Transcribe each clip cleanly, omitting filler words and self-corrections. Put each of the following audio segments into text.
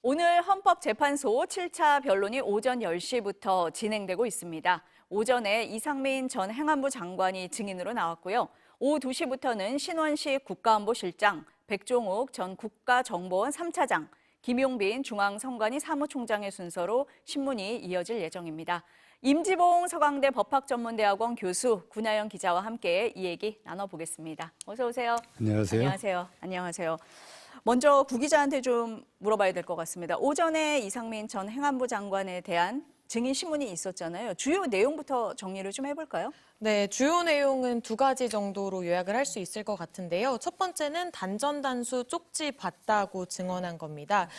오늘 헌법재판소 7차 변론이 오전 10시부터 진행되고 있습니다. 오전에 이상민 전 행안부 장관이 증인으로 나왔고요. 오후 2시부터는 신원식 국가안보실장, 백종욱 전 국가정보원 3차장, 김용빈 중앙선관위 사무총장의 순서로 신문이 이어질 예정입니다. 임지봉 서강대 법학전문대학원 교수 구나연 기자와 함께 이 얘기 나눠보겠습니다. 어서 오세요. 안녕하세요. 안녕하세요. 안녕하세요. 먼저 구 기자한테 좀 물어봐야 될 것 같습니다. 오전에 이상민 전 행안부 장관에 대한 증인 신문이 있었잖아요. 주요 내용부터 정리를 좀 해볼까요? 네, 주요 내용은 두 가지 정도로 요약을 할 수 있을 것 같은데요. 첫 번째는 단전단수 쪽지 봤다고 증언한 겁니다.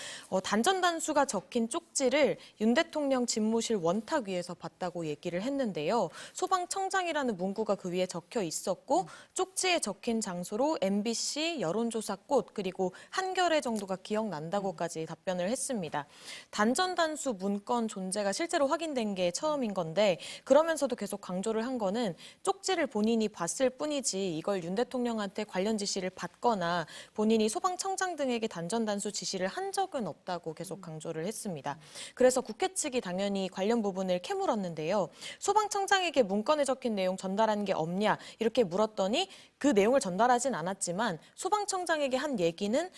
단전단수가 적힌 쪽지를 윤 대통령 집무실 원탁 위에서 봤다고 얘기를 했는데요. 소방청장이라는 문구가 그 위에 적혀 있었고 쪽지에 적힌 장소로 MBC, 여론조사꽃 그리고 한겨레 정도가 기억난다고까지 답변을 했습니다. 단전단수 문건 존재가 실제로 확인된 게 처음인 건데 그러면서도 계속 강조를 한 거는 쪽지를 본인이 봤을 뿐이지 이걸 윤 대통령한테 관련 지시를 받거나 본인이 소방청장 등에게 단전단수 지시를 한 적은 없다고 계속 강조를 했습니다. 그래서 국회 측이 당연히 관련 부분을 캐물었는데요. 소방청장에게 문건에 적힌 내용 전달한 게 없냐 이렇게 물었더니 그 내용을 전달하진 않았지만 소방청장에게 한 얘기는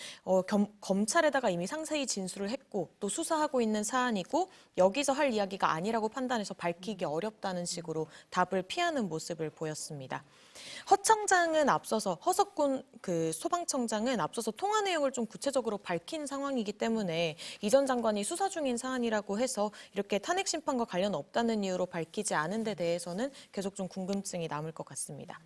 검찰에다가 이미 상세히 진술을 했고 또 수사하고 있는 사안이고 여기서 할 이야기가 아니라고 판단해서 밝히기 어렵다는 식으로 답을 피하는 모습을 보였습니다. 허석군 소방청장은 앞서서 통화 내용을 좀 구체적으로 밝힌 상황이기 때문에 이 전 장관이 수사 중인 사안이라고 해서 이렇게 탄핵 심판과 관련 없다는 이유로 밝히지 않은 데 대해서는 계속 좀 궁금증이 남을 것 같습니다.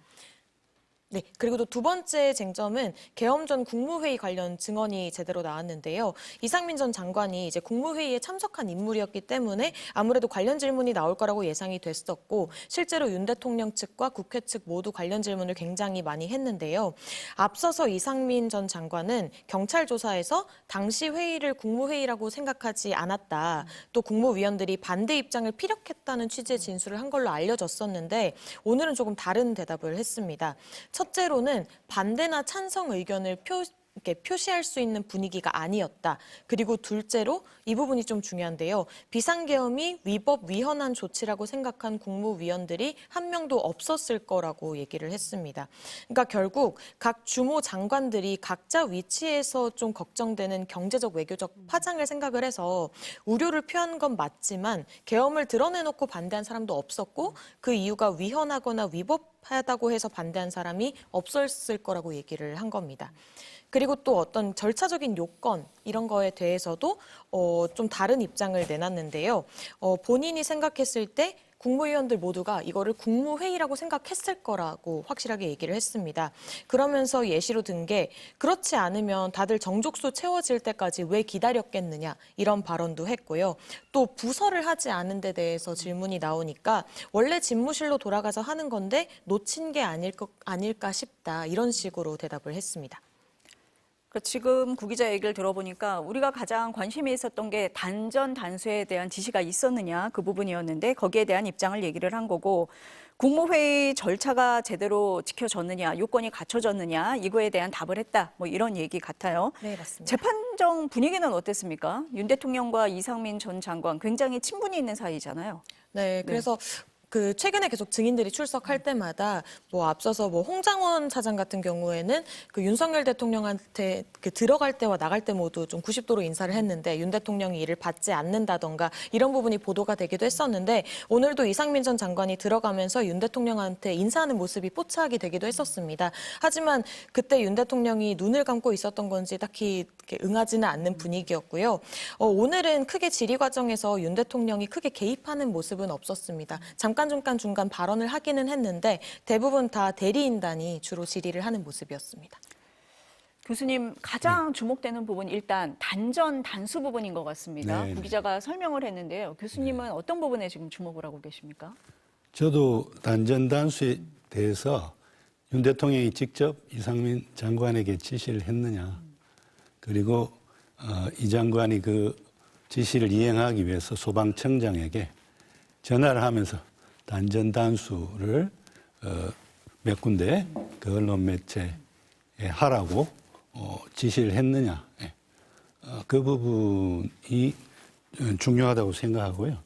네, 그리고 또 두 번째 쟁점은 계엄 전 국무회의 관련 증언이 제대로 나왔는데요. 이상민 전 장관이 이제 국무회의에 참석한 인물이었기 때문에 아무래도 관련 질문이 나올 거라고 예상이 됐었고 실제로 윤 대통령 측과 국회 측 모두 관련 질문을 굉장히 많이 했는데요. 앞서서 이상민 전 장관은 경찰 조사에서 당시 회의를 국무회의라고 생각하지 않았다. 또 국무위원들이 반대 입장을 피력했다는 취지의 진술을 한 걸로 알려졌었는데 오늘은 조금 다른 대답을 했습니다. 첫째로는 반대나 찬성 의견을 표시할 수 있는 분위기가 아니었다. 그리고 둘째로 이 부분이 좀 중요한데요. 비상계엄이 위법 위헌한 조치라고 생각한 국무위원들이 한 명도 없었을 거라고 얘기를 했습니다. 그러니까 결국 각 주무 장관들이 각자 위치에서 좀 걱정되는 경제적 외교적 파장을 생각을 해서 우려를 표한 건 맞지만 계엄을 드러내놓고 반대한 사람도 없었고 그 이유가 위헌하거나 위법하다고 해서 반대한 사람이 없었을 거라고 얘기를 한 겁니다. 그리고 또 어떤 절차적인 요건 이런 거에 대해서도 좀 다른 입장을 내놨는데요. 본인이 생각했을 때 국무위원들 모두가 이거를 국무회의라고 생각했을 거라고 확실하게 얘기를 했습니다. 그러면서 예시로 든 게 그렇지 않으면 다들 정족수 채워질 때까지 왜 기다렸겠느냐 이런 발언도 했고요. 또 부서를 하지 않은 데 대해서 질문이 나오니까 원래 집무실로 돌아가서 하는 건데 놓친 게 아닐까 싶다 이런 식으로 대답을 했습니다. 지금 구 기자 얘기를 들어보니까 우리가 가장 관심이 있었던 게 단전 단수에 대한 지시가 있었느냐 그 부분이었는데 거기에 대한 입장을 얘기를 한 거고 국무회의 절차가 제대로 지켜졌느냐 요건이 갖춰졌느냐 이거에 대한 답을 했다 뭐 이런 얘기 같아요. 네, 맞습니다. 재판정 분위기는 어땠습니까? 윤 대통령과 이상민 전 장관 굉장히 친분이 있는 사이잖아요. 네, 그래서 최근에 계속 증인들이 출석할 때마다 앞서서 홍장원 차장 같은 경우에는 윤석열 대통령한테 들어갈 때와 나갈 때 모두 좀 90도로 인사를 했는데 윤 대통령이 이를 받지 않는다던가 이런 부분이 보도가 되기도 했었는데 오늘도 이상민 전 장관이 들어가면서 윤 대통령한테 인사하는 모습이 포착이 되기도 했었습니다. 하지만 그때 윤 대통령이 눈을 감고 있었던 건지 딱히 응하지는 않는 분위기였고요. 오늘은 크게 질의 과정에서 윤 대통령이 크게 개입하는 모습은 없었습니다. 잠깐 중간 발언을 하기는 했는데 대부분 다 대리인단이 주로 질의를 하는 모습이었습니다. 교수님 가장 주목되는 부분 일단 단전 단수 부분인 것 같습니다. 네. 구 기자가 설명을 했는데요. 교수님은 어떤 부분에 지금 주목을 하고 계십니까? 저도 단전 단수에 대해서 윤 대통령이 직접 이상민 장관에게 지시를 했느냐. 그리고 이 장관이 그 지시를 이행하기 위해서 소방청장에게 전화를 하면서 단전 단수를 몇 군데 그 언론 매체에 하라고 지시를 했느냐. 그 부분이 중요하다고 생각하고요.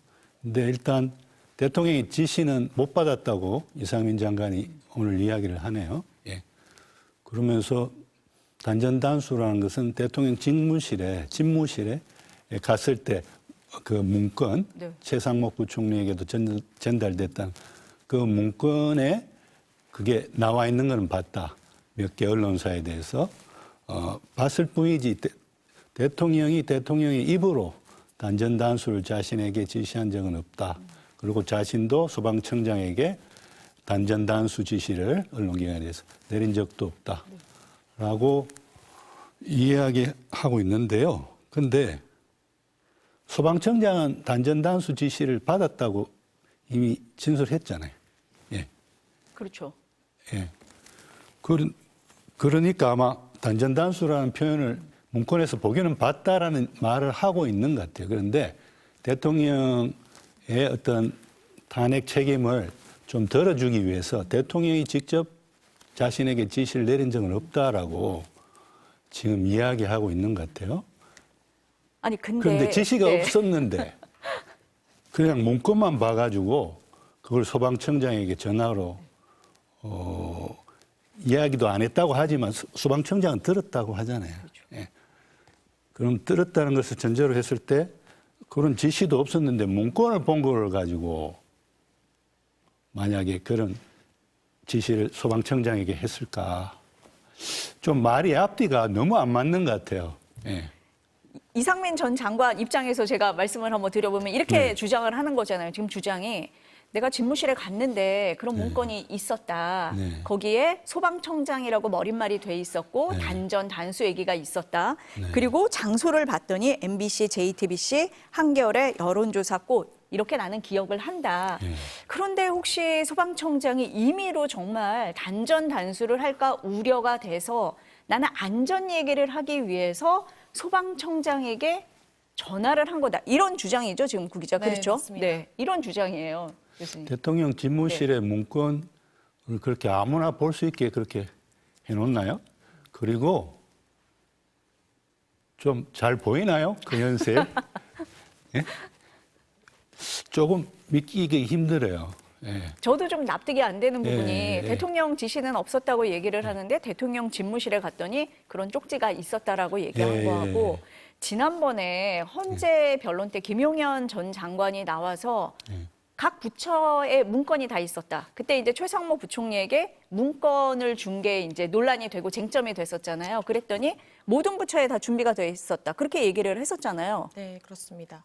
근데 일단 대통령의 지시는 못 받았다고 이상민 장관이 오늘 이야기를 하네요. 예. 그러면서 단전단수라는 것은 대통령 집무실에 갔을 때 그 문건, 네. 최상목 부총리에게도 전달됐던 그 문건에 그게 나와 있는 것은 봤다. 몇 개 언론사에 대해서 봤을 뿐이지 대통령의 입으로 단전단수를 자신에게 지시한 적은 없다. 그리고 자신도 소방청장에게 단전단수 지시를 언론기관에서 내린 적도 없다. 라고 이야기하고 있는데요. 근데 소방청장은 단전단수 지시를 받았다고 이미 진술했잖아요. 예. 그렇죠. 예. 그러니까 아마 단전단수라는 표현을 문건에서 보기는 봤다라는 말을 하고 있는 것 같아요. 그런데 대통령의 어떤 탄핵 책임을 좀 덜어주기 위해서 대통령이 직접 자신에게 지시를 내린 적은 없다라고 지금 이야기하고 있는 것 같아요. 아니 근데 그런데 지시가 네. 없었는데 그냥 문건만 봐가지고 그걸 소방청장에게 전화로 이야기도 안 했다고 하지만 소방청장은 들었다고 하잖아요. 그렇죠. 예. 그럼 들었다는 것을 전제로 했을 때 그런 지시도 없었는데 문건을 본 걸 가지고 만약에 그런 지시를 소방청장에게 했을까? 좀 말이 앞뒤가 너무 안 맞는 것 같아요. 예. 이상민 전 장관 입장에서 제가 말씀을 한번 드려보면 이렇게 네. 주장을 하는 거잖아요. 지금 주장이 내가 집무실에 갔는데 그런 문건이 있었다. 네. 거기에 소방청장이라고 머릿말이 돼 있었고 네. 단전 단수 얘기가 있었다. 네. 그리고 장소를 봤더니 MBC, JTBC, 한겨레 여론조사꽃 이렇게 나는 기억을 한다. 네. 그런데 혹시 소방청장이 임의로 정말 단전 단수를 할까 우려가 돼서 나는 안전 얘기를 하기 위해서 소방청장에게 전화를 한 거다. 이런 주장이죠, 지금 구 기자. 네, 그렇죠? 맞습니다. 네, 이런 주장이에요, 교수님. 대통령 집무실의 문건을 그렇게 아무나 볼 수 있게 그렇게 해놓나요? 그리고 좀 잘 보이나요? 그 연세? 예? 조금 믿기기 힘들어요. 예. 저도 좀 납득이 안 되는 부분이 예. 대통령 지시는 없었다고 얘기를 하는데 대통령 집무실에 갔더니 그런 쪽지가 있었다라고 얘기한 예. 거하고 지난번에 헌재 변론 때 김용현 전 장관이 나와서 각 부처에 문건이 다 있었다. 그때 이제 최상목 부총리에게 문건을 준 게 이제 논란이 되고 쟁점이 됐었잖아요. 그랬더니 모든 부처에 다 준비가 돼 있었다. 그렇게 얘기를 했었잖아요. 네, 그렇습니다.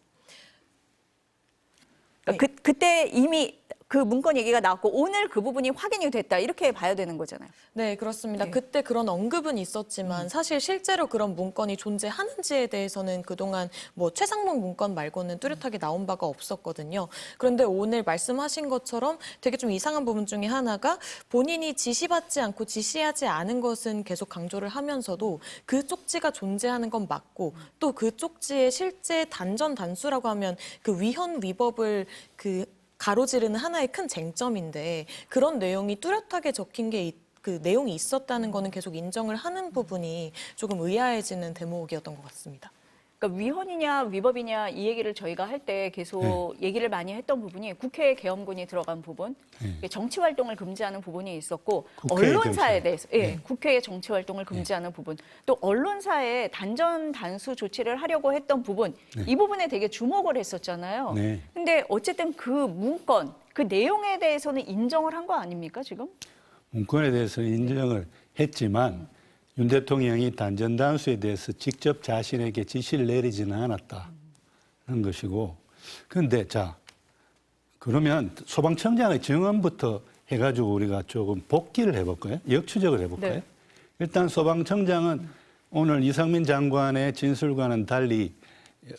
그러니까 그때 이미 그 문건 얘기가 나왔고 오늘 그 부분이 확인이 됐다. 이렇게 봐야 되는 거잖아요. 네, 그렇습니다. 네. 그때 그런 언급은 있었지만 사실 실제로 그런 문건이 존재하는지에 대해서는 그동안 뭐 최상목 문건 말고는 뚜렷하게 나온 바가 없었거든요. 그런데 오늘 말씀하신 것처럼 되게 좀 이상한 부분 중에 하나가 본인이 지시받지 않고 지시하지 않은 것은 계속 강조를 하면서도 그 쪽지가 존재하는 건 맞고 또 그 쪽지의 실제 단전 단수라고 하면 그 위헌 위법을 가로지르는 하나의 큰 쟁점인데 그런 내용이 뚜렷하게 적힌 게 그 내용이 있었다는 거는 계속 인정을 하는 부분이 조금 의아해지는 대목이었던 것 같습니다. 그러니까 위헌이냐 위법이냐 이 얘기를 저희가 할 때 계속 얘기를 많이 했던 부분이 국회 계엄군이 들어간 부분, 정치 활동을 금지하는 부분이 있었고 국회의 언론사에 정치. 대해서 국회의 정치 활동을 금지하는 부분, 또 언론사에 단전 단수 조치를 하려고 했던 부분, 이 부분에 되게 주목을 했었잖아요. 네. 근데 어쨌든 그 문건, 그 내용에 대해서는 인정을 한 거 아닙니까 지금? 문건에 대해서 인정을 했지만 윤 대통령이 단전단수에 대해서 직접 자신에게 지시를 내리지는 않았다는 것이고, 그런데 자 그러면 소방청장의 증언부터 해가지고 우리가 조금 복기를 해볼까요? 역추적을 해볼까요? 네. 일단 소방청장은 오늘 이상민 장관의 진술과는 달리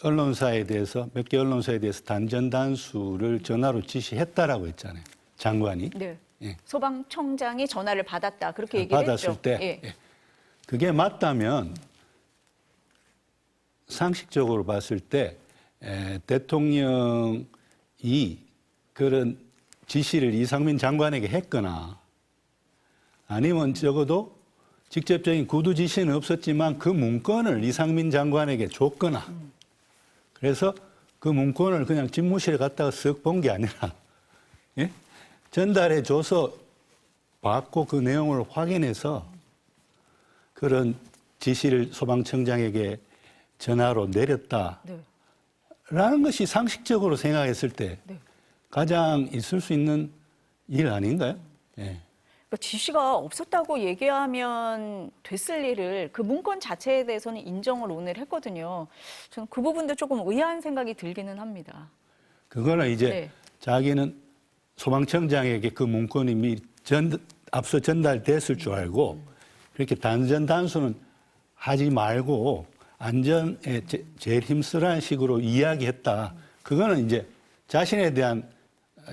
언론사에 대해서 몇 개 언론사에 대해서 단전단수를 전화로 지시했다라고 했잖아요. 장관이. 네. 예. 소방청장이 전화를 받았다 그렇게 얘기를 받았을 했죠. 때 예. 그게 맞다면 상식적으로 봤을 때 대통령이 그런 지시를 이상민 장관에게 했거나 아니면 적어도 직접적인 구두 지시는 없었지만 그 문건을 이상민 장관에게 줬거나 그래서 그 문건을 그냥 집무실에 갔다가 쓱 본 게 아니라 예? 전달해 줘서 받고 그 내용을 확인해서 그런 지시를 소방청장에게 전화로 내렸다라는 네. 것이 상식적으로 생각했을 때 네. 가장 있을 수 있는 일 아닌가요? 예. 그러니까 지시가 없었다고 얘기하면 됐을 일을 그 문건 자체에 대해서는 인정을 오늘 했거든요. 저는 그 부분도 조금 의아한 생각이 들기는 합니다. 그거는 이제 네. 자기는 소방청장에게 그 문건이 미리 앞서 전달됐을 줄 알고 그렇게 단순은 하지 말고 안전에 제일 힘쓰라는 식으로 이야기했다. 그거는 이제 자신에 대한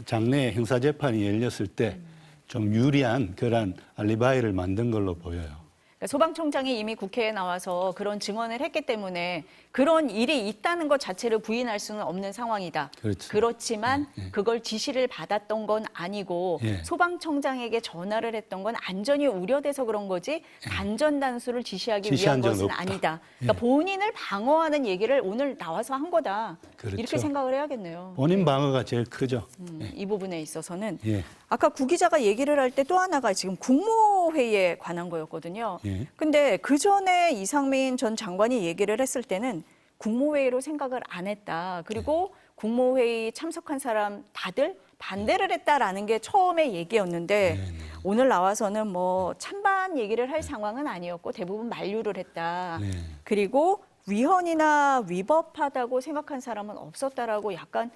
장래 형사재판이 열렸을 때 좀 유리한 그런 알리바이를 만든 걸로 보여요. 그러니까 소방청장이 이미 국회에 나와서 그런 증언을 했기 때문에 그런 일이 있다는 것 자체를 부인할 수는 없는 상황이다. 그렇죠. 그렇지만 그걸 지시를 받았던 건 아니고 예. 소방청장에게 전화를 했던 건 안전이 우려돼서 그런 거지 단전 단수를 지시하기 지시한 위한 적은 것은 없다. 아니다. 그러니까 예. 본인을 방어하는 얘기를 오늘 나와서 한 거다. 그렇죠. 이렇게 생각을 해야겠네요. 본인 방어가 제일 크죠. 이 부분에 있어서는 예. 아까 구 기자가 얘기를 할 때 또 하나가 지금 국무회의에 관한 거였거든요. 예. 근데 그 전에 이상민 전 장관이 얘기를 했을 때는 국무회의로 생각을 안 했다. 그리고 국무회의 참석한 사람 다들 반대를 했다라는 게 처음에 얘기였는데 오늘 나와서는 뭐 찬반 얘기를 할 상황은 아니었고 대부분 만류를 했다. 네. 그리고 위헌이나 위법하다고 생각한 사람은 없었다라고 약간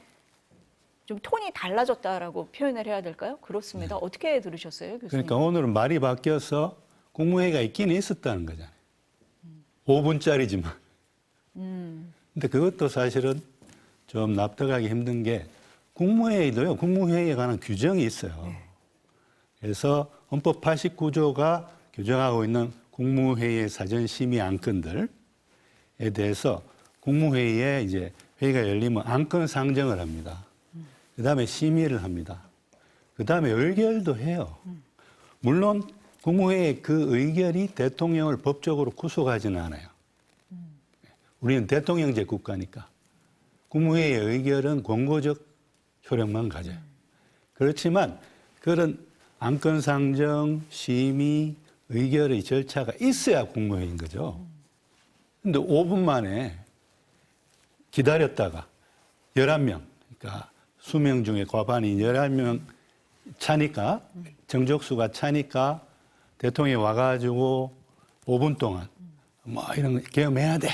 좀 톤이 달라졌다라고 표현을 해야 될까요? 그렇습니다. 어떻게 들으셨어요, 교수님? 그러니까 오늘은 말이 바뀌어서 국무회의가 있기는 있었다는 거잖아요. 5분짜리지만. 근데 그것도 사실은 좀 납득하기 힘든 게 국무회의도요. 국무회의에 관한 규정이 있어요. 그래서 헌법 89조가 규정하고 있는 국무회의의 사전 심의 안건들에 대해서 국무회의에 이제 회의가 열리면 안건 상정을 합니다. 그다음에 심의를 합니다. 그다음에 의결도 해요. 물론 국무회의 그 의결이 대통령을 법적으로 구속하지는 않아요. 우리는 대통령제 국가니까 국무회의의 의결은 권고적 효력만 가져요. 그렇지만 그런 안건 상정, 심의, 의결의 절차가 있어야 국무회의인 거죠. 근데 5분 만에 기다렸다가 11명, 그러니까 수명 중에 과반이 11명 차니까, 정족수가 차니까 대통령이 와가지고 5분 동안 뭐 이런 거 계엄해야 돼.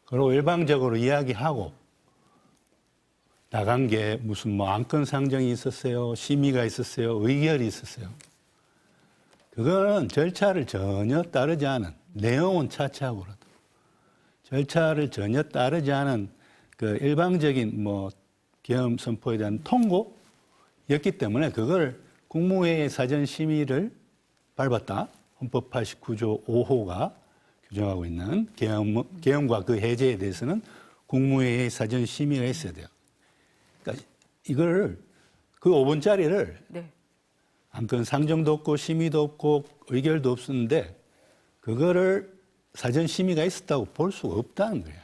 그리고 일방적으로 이야기하고 나간 게 무슨 뭐 안건 상정이 있었어요. 심의가 있었어요. 의결이 있었어요. 그거는 절차를 전혀 따르지 않은, 내용은 차치하고라도 절차를 전혀 따르지 않은 그 일방적인 뭐 계엄 선포에 대한 통고였기 때문에 그걸 국무회의 사전 심의를 밟았다. 헌법 89조 5호가 규정하고 있는 계엄과 그 해제에 대해서는 국무회의 사전 심의가 있어야 돼요. 그러니까 이걸 그 5분짜리를 네. 안건 상정도 없고 심의도 없고 의결도 없었는데 그거를 사전 심의가 있었다고 볼 수가 없다는 거예요.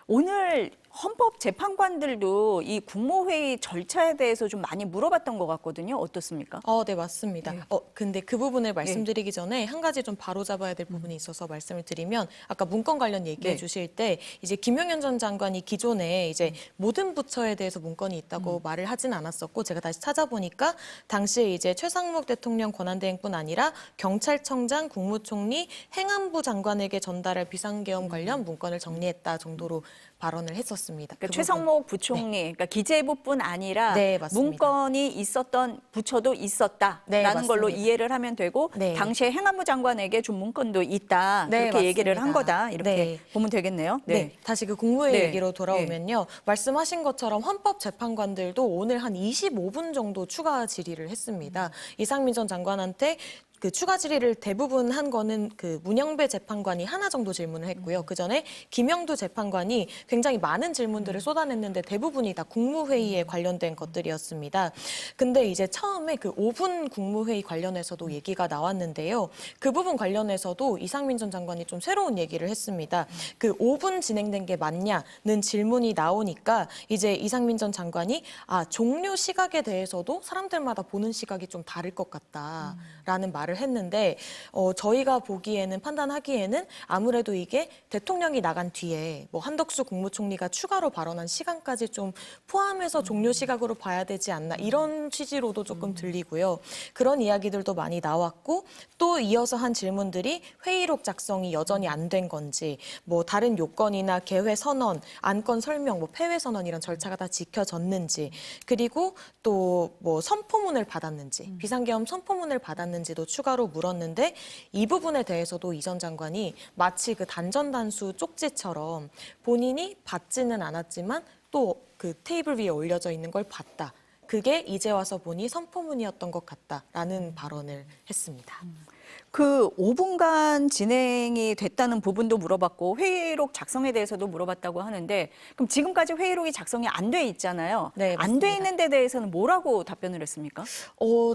오늘 헌법재판관들도 이 국무회의 절차에 대해서 좀 많이 물어봤던 것 같거든요. 어떻습니까? 네, 맞습니다. 네. 근데 그 부분을 말씀드리기 전에 한 가지 좀 바로잡아야 될 부분이 있어서 말씀을 드리면 아까 문건 관련 얘기해 네. 주실 때 이제 김용현 전 장관이 기존에 이제 모든 부처에 대해서 문건이 있다고 말을 하진 않았었고 제가 다시 찾아보니까 당시에 이제 최상목 대통령 권한대행뿐 아니라 경찰청장, 국무총리, 행안부 장관에게 전달할 비상계엄 관련 문건을 정리했다 정도로 발언을 했었습니다. 그러니까 그 최상목 부총리, 그러니까 기재부뿐 아니라 네, 맞습니다. 문건이 있었던 부처도 있었다라는 네, 맞습니다. 걸로 이해를 하면 되고 네. 당시에 행안부 장관에게 준 문건도 있다 네, 이렇게 얘기를 맞습니다. 한 거다 이렇게 네. 보면 되겠네요. 네. 다시 그 국무회의 네. 얘기로 돌아오면요. 말씀하신 것처럼 헌법재판관들도 오늘 한 25분 정도 추가 질의를 했습니다. 이상민 전 장관한테 그 추가 질의를 대부분 한 거는 그 문영배 재판관이 하나 정도 질문을 했고요. 그 전에 김영두 재판관이 굉장히 많은 질문들을 쏟아냈는데 대부분이 다 국무회의에 관련된 것들이었습니다. 근데 이제 처음에 그 5분 국무회의 관련해서도 얘기가 나왔는데요. 그 부분 관련해서도 이상민 전 장관이 좀 새로운 얘기를 했습니다. 그 5분 진행된 게 맞냐는 질문이 나오니까 이제 이상민 전 장관이 종료 시각에 대해서도 사람들마다 보는 시각이 좀 다를 것 같다라는 말을 했는데 저희가 보기에는 판단하기에는 아무래도 이게 대통령이 나간 뒤에 뭐 한덕수 국무총리가 추가로 발언한 시간까지 좀 포함해서 종료 시각으로 봐야 되지 않나 이런 취지로도 조금 들리고요. 그런 이야기들도 많이 나왔고 또 이어서 한 질문들이 회의록 작성이 여전히 안 된 건지 뭐 다른 요건이나 개회 선언, 안건 설명, 뭐 폐회 선언 이런 절차가 다 지켜졌는지 그리고 또 뭐 선포문을 받았는지 비상계엄 선포문을 받았는지도 추가로 물었는데 이 부분에 대해서도 이 전 장관이 마치 그 단전단수 쪽지처럼 본인이 받지는 않았지만 또 그 테이블 위에 올려져 있는 걸 봤다. 그게 이제 와서 보니 선포문이었던 것 같다라는 발언을 했습니다. 그 5분간 진행이 됐다는 부분도 물어봤고 회의록 작성에 대해서도 물어봤다고 하는데 그럼 지금까지 회의록이 작성이 안 돼 있잖아요. 네, 안 돼 맞습니다. 있는 데 대해서는 뭐라고 답변을 했습니까?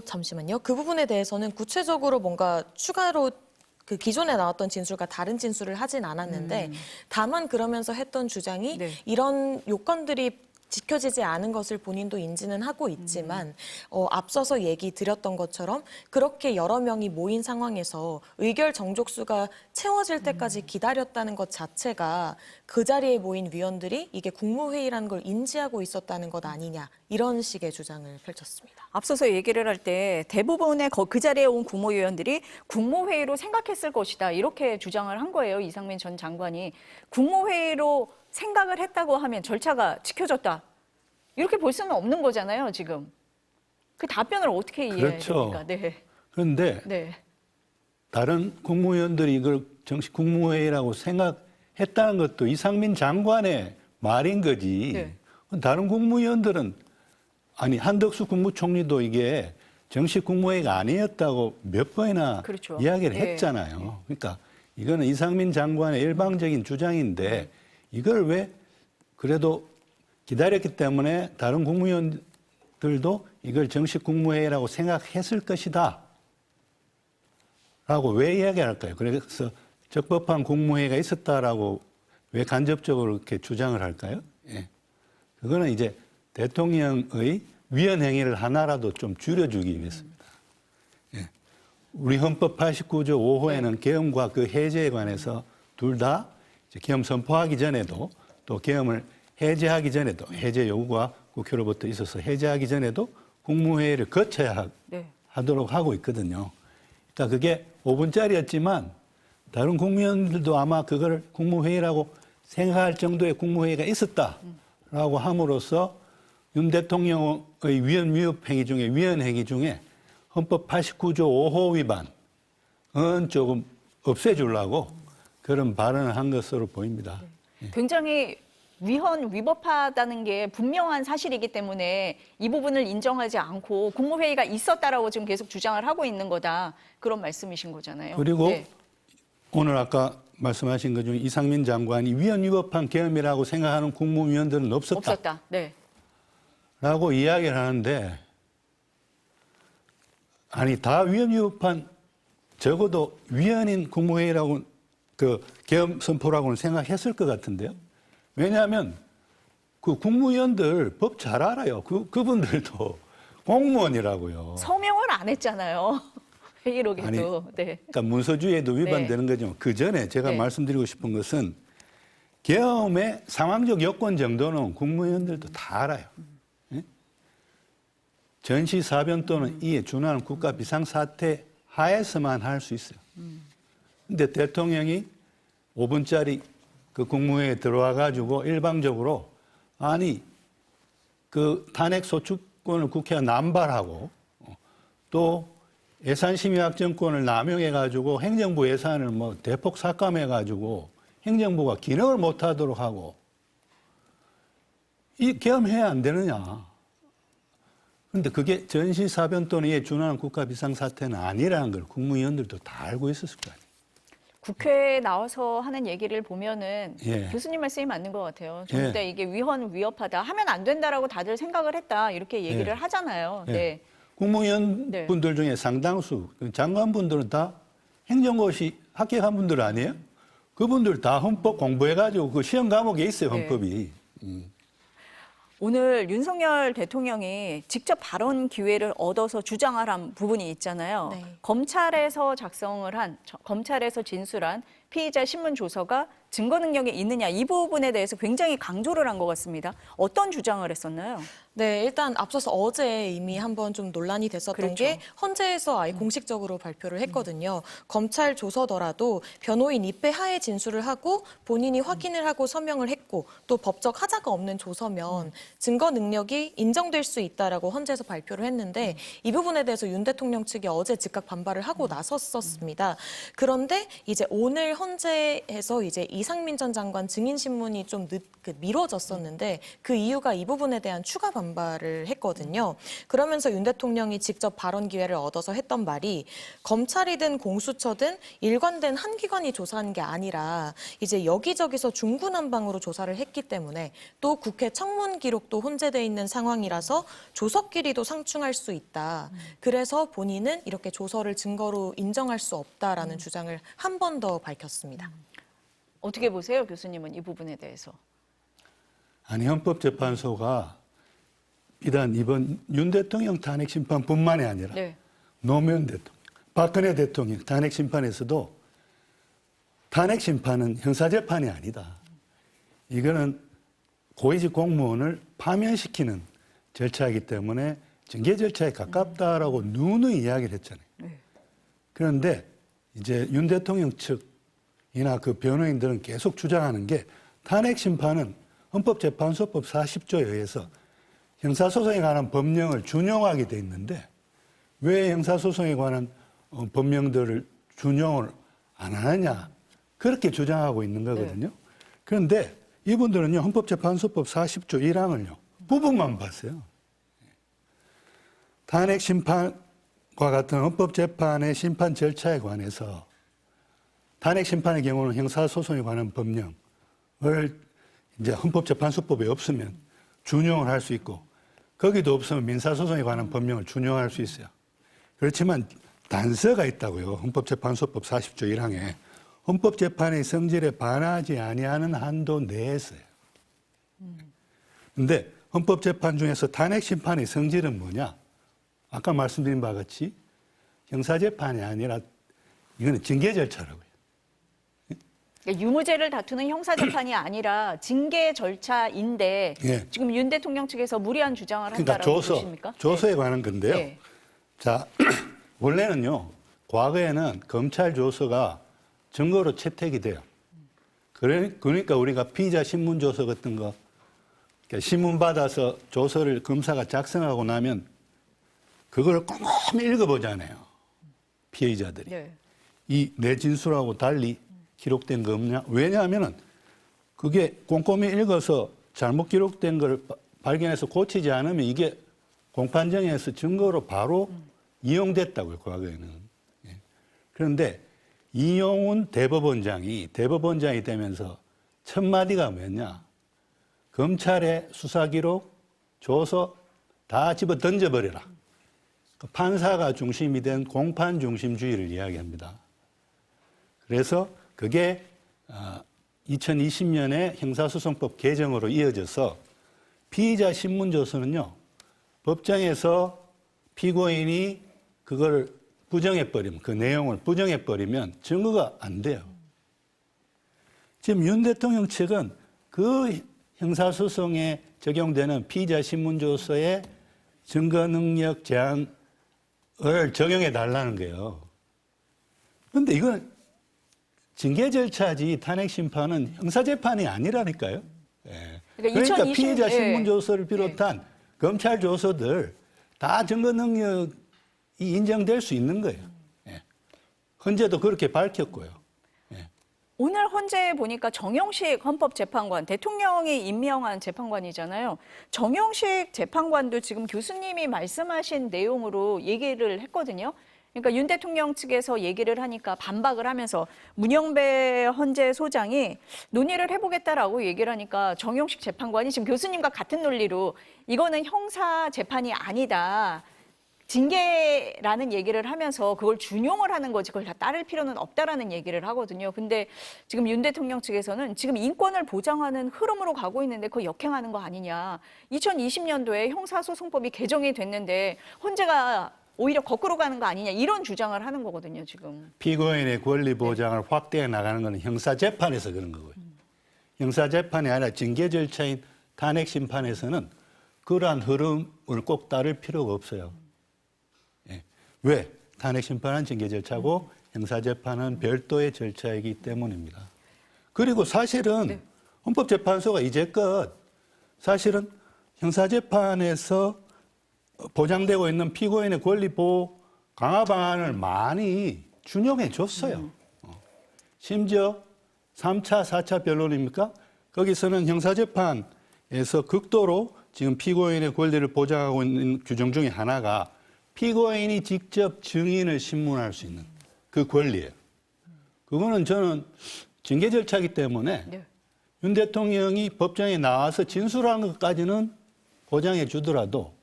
잠시만요. 그 부분에 대해서는 구체적으로 뭔가 추가로 그 기존에 나왔던 진술과 다른 진술을 하진 않았는데 다만 그러면서 했던 주장이 네. 이런 요건들이 지켜지지 않은 것을 본인도 인지는 하고 있지만 앞서서 얘기 드렸던 것처럼 그렇게 여러 명이 모인 상황에서 의결 정족수가 채워질 때까지 기다렸다는 것 자체가 그 자리에 모인 위원들이 이게 국무회의라는 걸 인지하고 있었다는 것 아니냐 이런 식의 주장을 펼쳤습니다. 앞서서 얘기를 할 때 대부분의 그 자리에 온 국무위원들이 국무회의로 생각했을 것이다. 이렇게 주장을 한 거예요. 이상민 전 장관이. 국무회의로 생각을 했다고 하면 절차가 지켜졌다. 이렇게 볼 수는 없는 거잖아요, 지금. 그 답변을 어떻게 이해해야 그렇죠. 됩니까? 네. 그런데 네. 다른 국무위원들이 이걸 정식 국무회의라고 생각했다는 것도 이상민 장관의 말인 거지. 네. 다른 국무위원들은 아니 한덕수 국무총리도 이게 정식 국무회의가 아니었다고 몇 번이나 그렇죠. 이야기를 예. 했잖아요. 그러니까 이거는 이상민 장관의 일방적인 주장인데 이걸 왜 그래도 기다렸기 때문에 다른 국무위원들도 이걸 정식 국무회의라고 생각했을 것이다. 라고 왜 이야기할까요? 그래서 적법한 국무회의가 있었다라고 왜 간접적으로 이렇게 주장을 할까요? 예. 그거는 이제 대통령의 위헌 행위를 하나라도 좀 줄여주기 위해서입니다. 예. 우리 헌법 89조 5호에는 계엄과 그 해제에 관해서 둘 다 계엄 선포하기 전에도 또 계엄을 해제하기 전에도 해제 요구가 국회로부터 있어서 해제하기 전에도 국무회의를 거쳐야 네. 하도록 하고 있거든요. 그러니까 그게 5분짜리였지만 다른 국무위원들도 아마 그걸 국무회의라고 생각할 정도의 국무회의가 있었다라고 함으로써 윤 대통령의 위헌 위법 행위 중에 위헌 행위 중에 헌법 89조 5호 위반은 조금 없애주려고 그런 발언을 한 것으로 보입니다. 굉장히 위헌 위법하다는 게 분명한 사실이기 때문에 이 부분을 인정하지 않고 국무회의가 있었다라고 지금 계속 주장을 하고 있는 거다. 그런 말씀이신 거잖아요. 그리고 네. 오늘 아까 말씀하신 것 중에 이상민 장관이 위헌 위법한 계엄이라고 생각하는 국무위원들은 없었다. 없었다. 네. 라고 이야기를 하는데 아니 다 위헌 위법한 적어도 위헌인 국무회의라고 그 계엄 선포라고는 생각했을 것 같은데요. 왜냐하면 그 국무위원들 법 잘 알아요. 그분들도 공무원이라고요. 서명을 안 했잖아요. 회의록에도. 아니, 네. 그러니까 문서주의에도 위반되는 거죠. 그 전에 제가 네. 말씀드리고 싶은 것은 계엄의 상황적 요건 정도는 국무위원들도 다 알아요. 예? 전시사변 또는 이에 준하는 국가 비상사태 하에서만 할 수 있어요. 근데 대통령이 5분짜리 그 국무회의에 들어와 가지고 일방적으로 아니 그 탄핵 소추권을 국회가 남발하고 또 예산심의확정권을 남용해 가지고 행정부 예산을 뭐 대폭 삭감해 가지고 행정부가 기능을 못 하도록 하고 이 계엄해야 안 되느냐. 그런데 그게 전시사변도에 준하는 국가 비상사태는 아니라는 걸 국무위원들도 다 알고 있었을 거 아니에요. 국회에 나와서 하는 얘기를 보면은 예. 교수님 말씀이 맞는 것 같아요. 예. 절대 이게 위헌위협하다 하면 안 된다라고 다들 생각을 했다 이렇게 얘기를 예. 하잖아요. 예. 네. 국무위원분들 중에 상당수 장관분들은 다 행정고시 합격한 분들 아니에요? 그분들 다 헌법 공부해가지고 그 시험 과목에 있어요, 헌법이. 오늘 윤석열 대통령이 직접 발언 기회를 얻어서 주장을 한 부분이 있잖아요. 네. 검찰에서 검찰에서 진술한 피의자 신문 조서가 증거 능력이 있느냐 이 부분에 대해서 굉장히 강조를 한 것 같습니다. 어떤 주장을 했었나요? 네, 일단 앞서서 어제 이미 한번 좀 논란이 됐었던 그렇죠. 게 헌재에서 아예 공식적으로 발표를 했거든요. 검찰 조서더라도 변호인 입회 하에 진술을 하고 본인이 확인을 하고 서명을 했고 또 법적 하자가 없는 조서면 증거 능력이 인정될 수 있다라고 헌재에서 발표를 했는데 이 부분에 대해서 윤 대통령 측이 어제 즉각 반발을 하고 나섰었습니다. 그런데 이제 오늘 헌재에서 이제 이상민 전 장관 증인 신문이 좀 미뤄졌었는데 그 이유가 이 부분에 대한 추가 반발을 했거든요. 그러면서 윤 대통령이 직접 발언 기회를 얻어서 했던 말이 검찰이든 공수처든 일관된 한 기관이 조사한 게 아니라 이제 여기저기서 중구난방으로 조사를 했기 때문에 또 국회 청문 기록도 혼재돼 있는 상황이라서 조서끼리도 상충할 수 있다. 그래서 본인은 이렇게 조서를 증거로 인정할 수 없다라는 주장을 한 번 더 밝혔습니다. 어떻게 보세요, 교수님은 이 부분에 대해서? 아니, 헌법재판소가 비단 이번 윤 대통령 탄핵 심판뿐만이 아니라 네. 노무현 대통령, 박근혜 대통령 탄핵 심판에서도 탄핵 심판은 형사재판이 아니다. 이거는 고위직 공무원을 파면시키는 절차이기 때문에 징계 절차에 가깝다라고 누누이 이야기를 했잖아요. 네. 그런데 이제 윤 대통령 측이나 그 변호인들은 계속 주장하는 게 탄핵 심판은 헌법재판소법 40조에 의해서 형사소송에 관한 법령을 준용하게 돼 있는데 왜 형사소송에 관한 법령들을 준용을 안 하느냐 그렇게 주장하고 있는 거거든요. 그런데 이분들은요 헌법재판소법 40조 1항을요 부분만 봤어요. 탄핵 심판과 같은 헌법재판의 심판 절차에 관해서 탄핵 심판의 경우는 형사소송에 관한 법령을 이제 헌법재판소법에 없으면 준용을 할 수 있고 거기도 없으면 민사소송에 관한 법령을 준용할 수 있어요. 그렇지만 단서가 있다고요. 헌법재판소법 40조 1항에 헌법재판의 성질에 반하지 아니하는 한도 내에서요. 그런데 헌법재판 중에서 탄핵 심판의 성질은 뭐냐? 아까 말씀드린 바와 같이 형사재판이 아니라 이거는 징계 절차라고요. 유무죄를 다투는 형사재판이 아니라 징계 절차인데 예. 지금 윤 대통령 측에서 무리한 주장을 그러니까 한다라고 보십니까? 조서에 관한 건데요. 네. 자, 원래는요, 과거에는 검찰 조서가 증거로 채택이 돼요. 그러니까 우리가 피의자 신문 조서 같은 거, 그러니까 신문 받아서 조서를 검사가 작성하고 나면 그걸 꼼꼼히 읽어보잖아요. 피해자들이. 네. 이 내 진술하고 달리 기록된 거 없냐? 왜냐하면은 그게 꼼꼼히 읽어서 잘못 기록된 걸 발견해서 고치지 않으면 이게 공판정에서 증거로 바로 이용됐다고요, 과거에는. 예. 그런데 이용훈 대법원장이 되면서 첫 마디가 뭐였냐? 검찰의 수사 기록, 조서 다 집어 던져버려라. 그 판사가 중심이 된 공판 중심주의를 이야기합니다. 그래서 그게 2020년에 형사소송법 개정으로 이어져서 피의자 신문조서는요, 법정에서 피고인이 그걸 부정해버리면, 그 내용을 부정해버리면 증거가 안 돼요. 지금 윤 대통령 측은 그 형사소송에 적용되는 피의자 신문조서의 증거능력 제한을 적용해 달라는 거예요. 그런데 이건 징계 절차지 탄핵 심판은 형사재판이 아니라니까요. 예. 그러니까 피의자 신문조서를 비롯한 검찰 조서들 다 증거 능력이 인정될 수 있는 거예요. 예. 헌재도 그렇게 밝혔고요. 예. 오늘 헌재에 보니까 정영식 헌법재판관, 대통령이 임명한 재판관이잖아요. 정영식 재판관도 지금 교수님이 말씀하신 내용으로 얘기를 했거든요. 그러니까 윤 대통령 측에서 얘기를 하니까 반박을 하면서 문영배 헌재 소장이 논의를 해보겠다라고 얘기를 하니까 정영식 재판관이 지금 교수님과 같은 논리로 이거는 형사 재판이 아니다. 징계라는 얘기를 하면서 그걸 준용을 하는 거지 그걸 다 따를 필요는 없다라는 얘기를 하거든요. 근데 지금 윤 대통령 측에서는 지금 인권을 보장하는 흐름으로 가고 있는데 그거 역행하는 거 아니냐. 2020년도에 형사소송법이 개정이 됐는데 헌재가 오히려 거꾸로 가는 거 아니냐 이런 주장을 하는 거거든요. 지금. 피고인의 권리 보장을 확대해 나가는 것은 형사재판에서 그런 거고요. 형사재판이 아니라 징계 절차인 탄핵심판에서는 그러한 흐름을 꼭 따를 필요가 없어요. 왜? 탄핵심판은 징계 절차고 형사재판은 별도의 절차이기 때문입니다. 그리고 사실은 헌법재판소가 이제껏 사실은 형사재판에서 보장되고 있는 피고인의 권리 보호 강화 방안을 많이 준용해 줬어요. 심지어 3차, 4차 변론입니까? 거기서는 형사재판에서 극도로 지금 피고인의 권리를 보장하고 있는 규정 중에 하나가 피고인이 직접 증인을 신문할 수 있는 그 권리예요. 그거는 저는 징계 절차이기 때문에 윤 대통령이 법정에 나와서 진술하는 것까지는 보장해 주더라도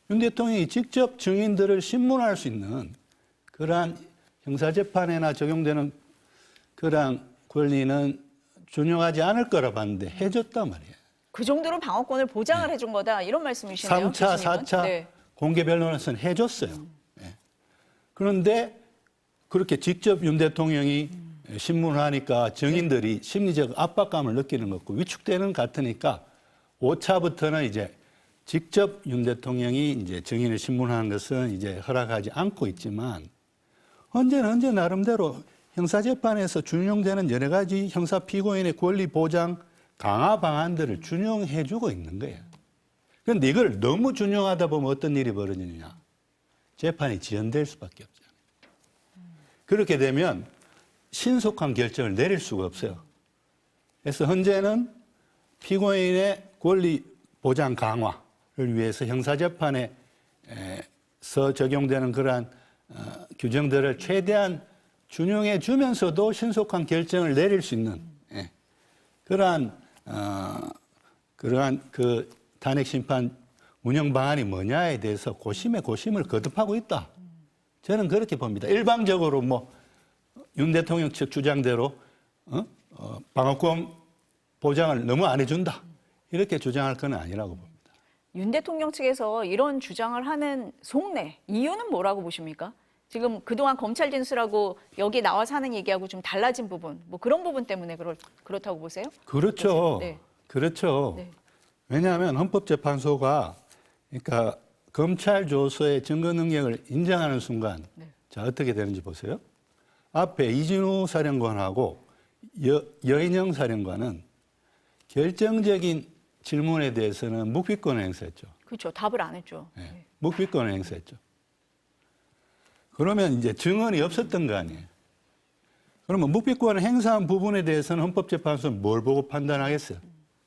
윤 대통령이 직접 증인들을 신문할 수 있는 그러한 형사재판에나 적용되는 그러한 권리는 준용하지 않을 거라 봤는데 해줬단 말이에요. 그 정도로 방어권을 보장을 해준 거다 이런 말씀이시네요. 3차, 교수님은. 4차 공개 변론에서는 해줬어요. 그런데 그렇게 직접 윤 대통령이 신문을 하니까 증인들이 심리적 압박감을 느끼는 것 같고 위축되는 것 같으니까 5차부터는 이제 직접 윤 대통령이 이제 증인을 신문하는 것은 이제 허락하지 않고 있지만 헌재는 헌재 나름대로 형사재판에서 준용되는 여러 가지 형사 피고인의 권리 보장 강화 방안들을 준용해주고 있는 거예요. 그런데 이걸 너무 준용하다 보면 어떤 일이 벌어지느냐. 재판이 지연될 수밖에 없잖아요. 그렇게 되면 신속한 결정을 내릴 수가 없어요. 그래서 헌재는 피고인의 권리 보장 강화를 위해서 형사재판에서 적용되는 그러한 규정들을 최대한 준용해 주면서도 신속한 결정을 내릴 수 있는 그러한 그 탄핵심판 운영 방안이 뭐냐에 대해서 고심에 고심을 거듭하고 있다. 저는 그렇게 봅니다. 일방적으로 뭐 윤 대통령 측 주장대로 방어권 보장을 너무 안 해준다. 이렇게 주장할 건 아니라고 봅니다. 윤 대통령 측에서 이런 주장을 하는 속내, 이유는 뭐라고 보십니까? 지금 그동안 검찰 진술하고 여기 나와서 하는 얘기하고 좀 달라진 부분, 뭐 그런 부분 때문에 그렇다고 보세요? 그렇죠. 네. 그렇죠. 네. 왜냐하면 헌법재판소가 그러니까 검찰 조서의 증거 능력을 인정하는 순간 자 어떻게 되는지 보세요. 앞에 이진우 사령관하고 여인영 사령관은 결정적인 질문에 대해서는 묵비권을 행사했죠. 그렇죠. 답을 안 했죠. 네. 묵비권을 행사했죠. 그러면 이제 증언이 없었던 거 아니에요. 그러면 묵비권을 행사한 부분에 대해서는 헌법재판소는 뭘 보고 판단하겠어요?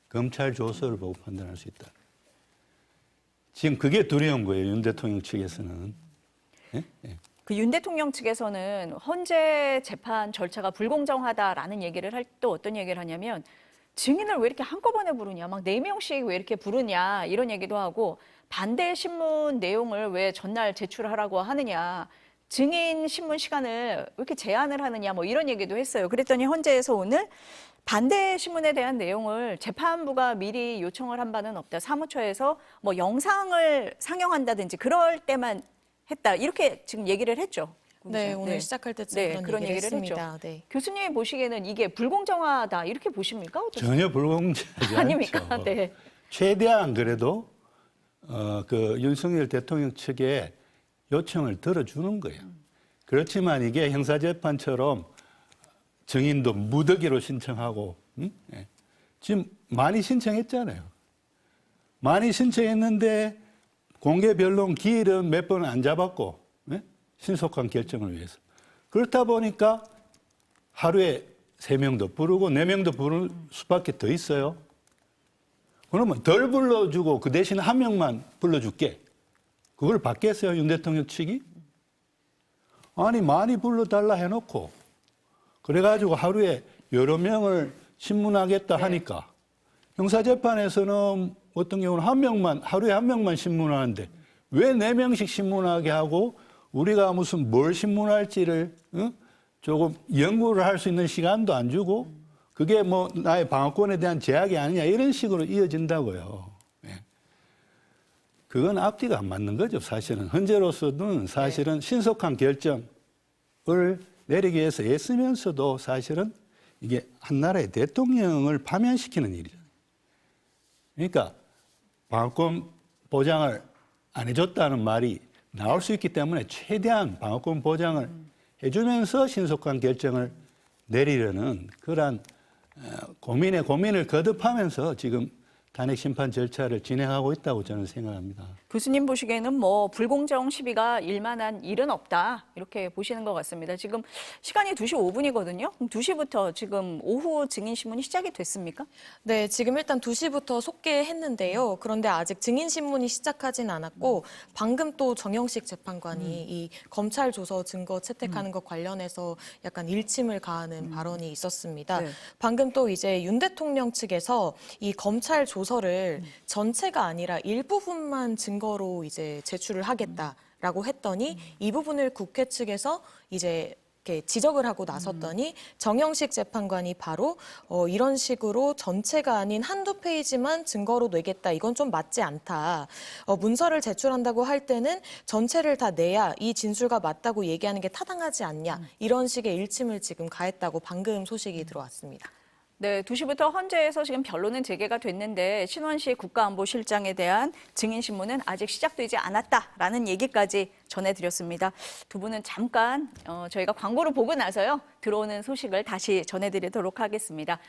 검찰 조서를 보고 판단할 수 있다. 지금 그게 두려운 거예요. 윤 대통령 측에서는. 네? 네. 그 윤 대통령 측에서는 헌재 재판 절차가 불공정하다라는 얘기를 할 때 어떤 얘기를 하냐면 증인을 왜 이렇게 한꺼번에 부르냐, 막 4명씩 왜 이렇게 부르냐 이런 얘기도 하고 반대 신문 내용을 왜 전날 제출하라고 하느냐, 증인 신문 시간을 왜 이렇게 제한을 하느냐 뭐 이런 얘기도 했어요. 그랬더니 헌재에서 오늘 반대 신문에 대한 내용을 재판부가 미리 요청을 한 바는 없다. 사무처에서 뭐 영상을 상영한다든지 그럴 때만 했다. 이렇게 지금 얘기를 했죠. 네, 오늘 시작할 때쯤 네, 그런 얘기를 했습니다. 했죠. 네. 교수님이 보시기에는 이게 불공정하다 이렇게 보십니까? 어떠세요? 전혀 불공정하지 아닙니까? 않죠. 네. 최대한 그래도 그 윤석열 대통령 측의 요청을 들어주는 거예요. 그렇지만 이게 형사재판처럼 증인도 무더기로 신청하고 예. 지금 많이 신청했잖아요. 많이 신청했는데 공개 변론 기일은 몇 번 안 잡았고 예? 신속한 결정을 위해서. 그렇다 보니까 하루에 3명도 부르고 4명도 부를 수밖에 더 있어요. 그러면 덜 불러주고 그 대신 한 명만 불러줄게. 그걸 받겠어요, 윤 대통령 측이? 아니, 많이 불러달라 해놓고 그래가지고 하루에 여러 명을 신문하겠다 하니까 형사재판에서는 어떤 경우는 하루에 한 명만 신문하는데 왜 4명씩 신문하게 하고 우리가 무슨 뭘 신문할지를 조금 연구를 할 수 있는 시간도 안 주고 그게 뭐 나의 방어권에 대한 제약이 아니냐 이런 식으로 이어진다고요. 예. 그건 앞뒤가 안 맞는 거죠, 사실은. 헌재로서는 사실은 신속한 결정을 내리기 위해서 애쓰면서도 사실은 이게 한 나라의 대통령을 파면시키는 일이죠. 그러니까 방어권 보장을 안 해줬다는 말이 나올 수 있기 때문에 최대한 방어권 보장을 해주면서 신속한 결정을 내리려는 그러한 고민에 고민을 거듭하면서 지금 탄핵 심판 절차를 진행하고 있다고 저는 생각합니다. 교수님 보시기에는 뭐 불공정 시비가 일만한 일은 없다 이렇게 보시는 것 같습니다. 지금 시간이 2시 5분이거든요. 그럼 2시부터 지금 오후 증인신문이 시작이 됐습니까? 네, 지금 일단 2시부터 속개했는데요. 그런데 아직 증인신문이 시작하진 않았고 방금 또 정영식 재판관이 이 검찰 조서 증거 채택하는 것 관련해서 약간 일침을 가하는 발언이 있었습니다. 네. 방금 또 이제 윤 대통령 측에서 이 검찰 조서를 전체가 아니라 일부분만 증거로 이제 제출을 하겠다라고 했더니 이 부분을 국회 측에서 이제 이렇게 지적을 하고 나섰더니 정영식 재판관이 바로 이런 식으로 전체가 아닌 한두 페이지만 증거로 내겠다. 이건 좀 맞지 않다. 문서를 제출한다고 할 때는 전체를 다 내야 이 진술과 맞다고 얘기하는 게 타당하지 않냐. 이런 식의 일침을 지금 가했다고 방금 소식이 들어왔습니다. 네, 2시부터 헌재에서 지금 변론은 재개가 됐는데 신원식 국가안보실장에 대한 증인신문은 아직 시작되지 않았다라는 얘기까지 전해드렸습니다. 두 분은 잠깐 저희가 광고를 보고 나서요 들어오는 소식을 다시 전해드리도록 하겠습니다.